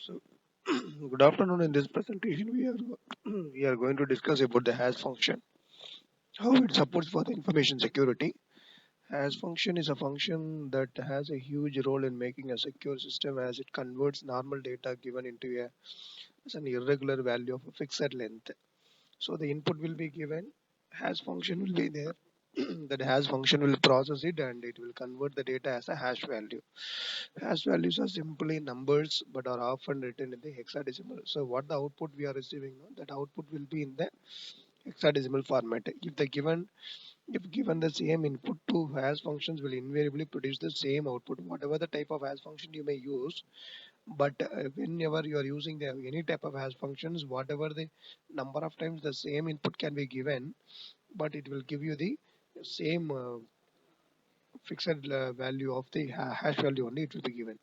So, good afternoon. In this presentation, we are going to discuss about the hash function, how it supports for the information security. Hash function is a function that has a huge role in making a secure system as it converts normal data given into as an irregular value of a fixed length. So the input will be given, hash function will be there. That hash function will process it and it will convert the data as a hash value. Hash values are simply numbers but are often written in the hexadecimal. So what the output we are receiving now, that output will be in the hexadecimal format. If given the same input, two hash functions will invariably produce the same output, whatever the type of hash function you may use. But whenever you are using any type of hash functions, whatever the number of times the same input can be given, but it will give you the same fixed value of the hash value only it will be given.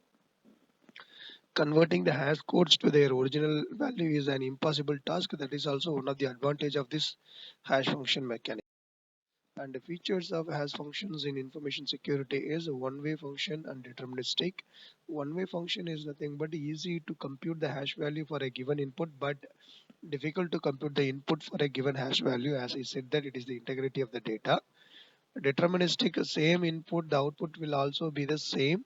Converting the hash codes to their original value is an impossible task. That is also one of the advantage of this hash function mechanic. And the features of hash functions in information security is a one-way function and deterministic. One-way function is nothing but easy to compute the hash value for a given input, but difficult to compute the input for a given hash value. As I said, that it is the integrity of the data. Deterministic, same input, the output will also be the same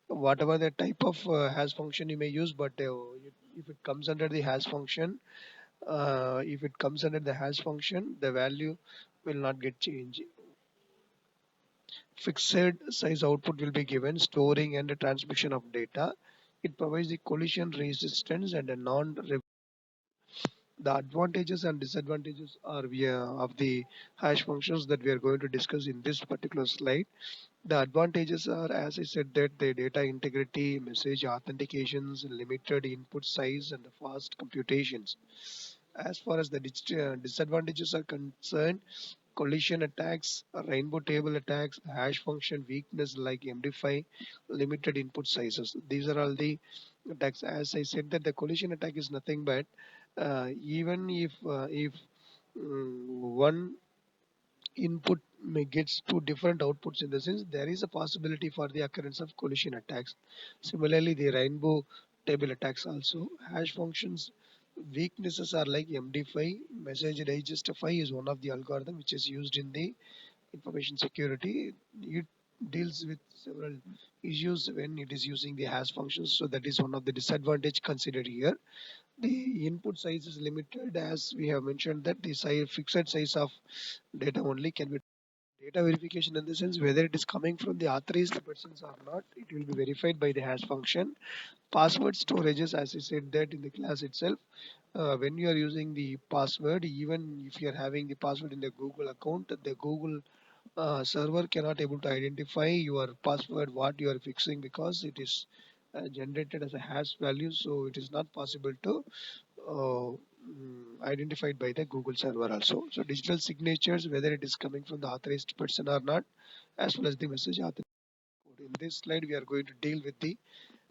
whatever the type of hash function you may use, but if it comes under the hash function, the value will not get changed. Fixed size output will be given, storing and the transmission of data. It provides the collision resistance and a non. The advantages and disadvantages are of the hash functions that we are going to discuss in this particular slide. The advantages are, as I said, that the data integrity, message authentications, limited input size, and the fast computations. As far as the disadvantages are concerned, collision attacks, rainbow table attacks, hash function weakness like MD5, limited input sizes. These are all the attacks. As I said, that the collision attack is nothing but even if one input may gets two different outputs, in the sense there is a possibility for the occurrence of collision attacks. Similarly, the rainbow table attacks also. Hash functions weaknesses are like MD5, message digest 5 is one of the algorithm which is used in the information security. It deals with several issues when it is using the hash functions, so that is one of the disadvantage considered here. The input size is limited, as we have mentioned that the fixed size of data only can be. Data verification, in the sense whether it is coming from the authorized persons or not, it will be verified by the hash function. Password storages, as I said that in the class itself, when you are using the password, even if you are having the password in the Google account, the Google server cannot able to identify your password what you are fixing, because it is generated as a hash value, so it is not possible to identified by the Google server also. So digital signatures, whether it is coming from the authorized person or not, as well as the message authentication code. In this slide, we are going to deal with the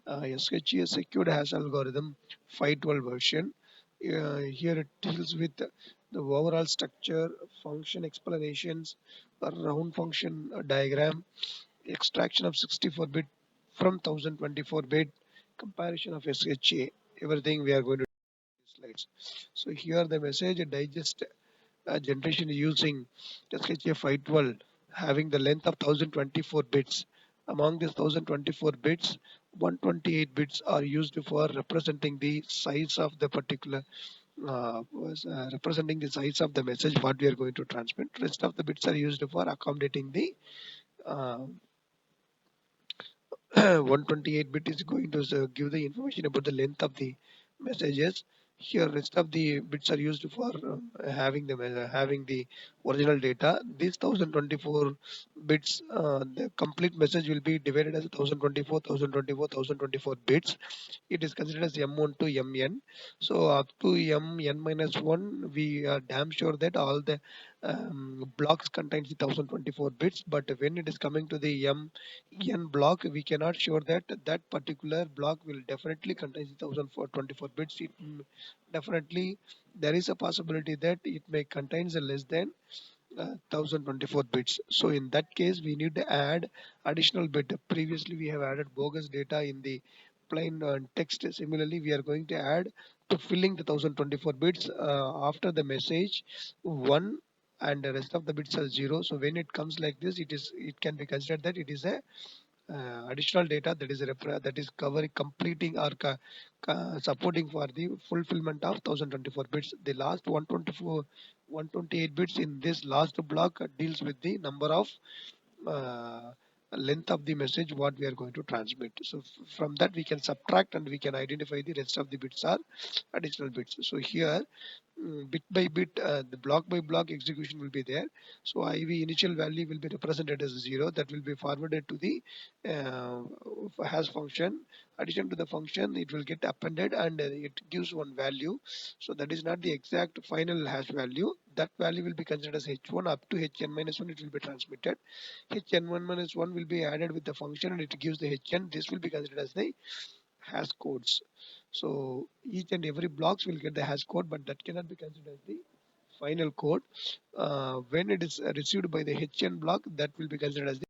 SHA secured hash algorithm 512 version. Here it deals with the overall structure, function explanations, a round function diagram, extraction of 64-bit from 1024-bit, comparison of SHA. Everything we are going to slides. So here the message digest generation is using SHA 512 having the length of 1024 bits. Among these 1024 bits, 128 bits are used for representing the size of the particular representing the size of the message what we are going to transmit. Rest of the bits are used for accommodating the 128 bit is going to give the information about the length of the messages. Here rest of the bits are used for having the original data. These 1024 bits, the complete message will be divided as 1024 bits. It is considered as M1 to Mn. So up to Mn minus 1, we are damn sure that all the blocks contains the 1024 bits. But when it is coming to the n block, we cannot sure that that particular block will definitely contain the 1024 bits. Definitely there is a possibility that it may contains a less than 1024 bits. So in that case, we need to add additional bit. Previously, we have added bogus data in the plain text. Similarly, we are going to add to filling the 1024 bits after the message 1 and the rest of the bits are 0. So when it comes like this, it can be considered that it is a additional data that is that is covering completing or supporting for the fulfillment of 1024 bits. The last 128 bits in this last block deals with the number of uh, length of the message what we are going to transmit. So from that we can subtract and we can identify the rest of the bits are additional bits. So here bit by bit, the block by block execution will be there. So IV initial value will be represented as 0, that will be forwarded to the uh, hash function. Addition to the function, it will get appended and it gives one value. So that is not the exact final hash value. That value will be considered as h1 up to hn minus 1. It will be transmitted. hn1 minus 1 will be added with the function and it gives the hn. This will be considered as the hash codes. So each and every blocks will get the hash code, but that cannot be considered as the final code. When it is received by the HN block, that will be considered as the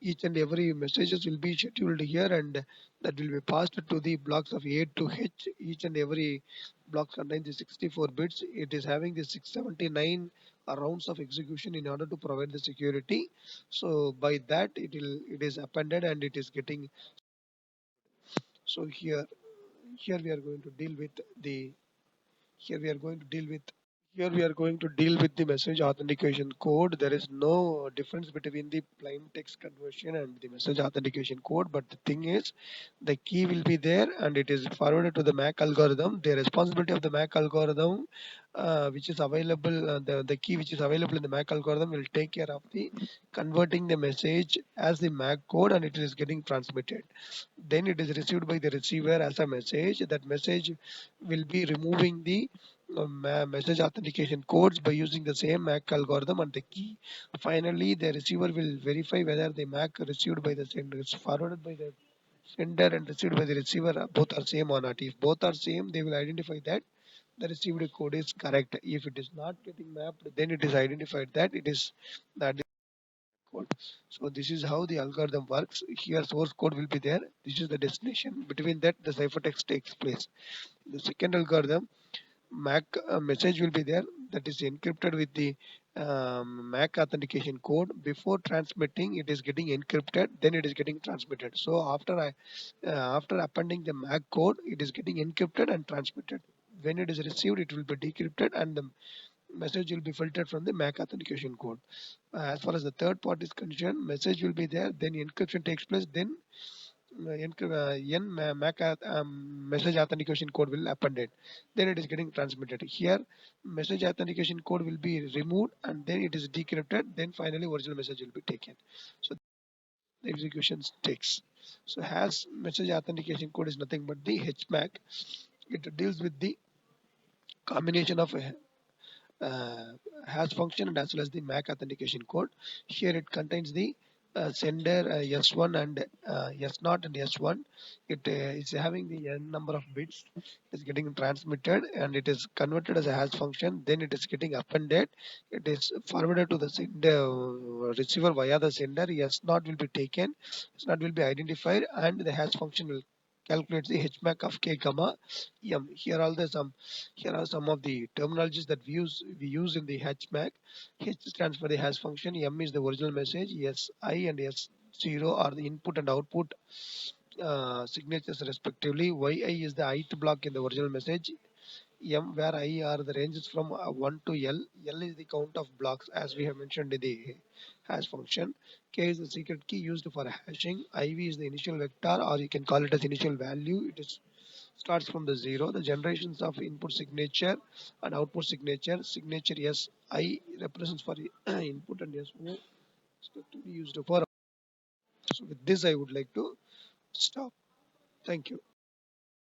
each and every messages will be scheduled here and that will be passed to the blocks of A to H. Each and every block contains the 64 bits. It is having the 679 rounds of execution in order to provide the security. So by that it is appended and it is getting. So here we are going to deal with the here we are going to deal with here we are going to deal with the message authentication code. There is no difference between the plain text conversion and the message authentication code, but the thing is the key will be there and it is forwarded to the MAC algorithm. The responsibility of the MAC algorithm which is available, the key which is available in the MAC algorithm will take care of the converting the message as the MAC code and it is getting transmitted. Then it is received by the receiver as a message. That message will be removing the message authentication codes by using the same MAC algorithm and the key. Finally, the receiver will verify whether the MAC received by the sender is forwarded by the sender and received by the receiver both are same or not. If both are same, they will identify that the received code is correct. If it is not getting mapped, then it is identified that it is that code. So this is how the algorithm works. Here source code will be there. This is the destination. Between that, the ciphertext takes place. The second algorithm, MAC message will be there, that is encrypted with the MAC authentication code. Before transmitting, it is getting encrypted, then it is getting transmitted. So after appending the MAC code, it is getting encrypted and transmitted. When it is received, it will be decrypted and the message will be filtered from the MAC authentication code. As far as the third part is concerned, message will be there, then encryption takes place, then MAC message authentication code will appended. Then it is getting transmitted. Here, message authentication code will be removed and then it is decrypted. Then finally, original message will be taken. So the execution takes. So has message authentication code is nothing but the HMAC. It deals with the combination of uh, hash function and as well as the MAC authentication code. Here it contains the sender S1 and S0 and S1. It is having the n number of bits. It's getting transmitted and it is converted as a hash function. Then it is getting appended. It is forwarded to the sender receiver via the sender. S0 will be taken. S0 will be identified and the hash function will calculate the HMAC of k comma m. Here are some of the terminologies that we use in the HMAC. H stands for the hash function, M is the original message, Si and S0 are the input and output signatures respectively. Yi is the ith block in the original message. M where I are the ranges from 1 to L. L is the count of blocks as we have mentioned in the hash function. K is the secret key used for hashing. IV is the initial vector or you can call it as initial value. It is starts from the zero. The generations of input signature and output signature. Signature S I represents for input and S O to be used for. So with this I would like to stop. Thank you.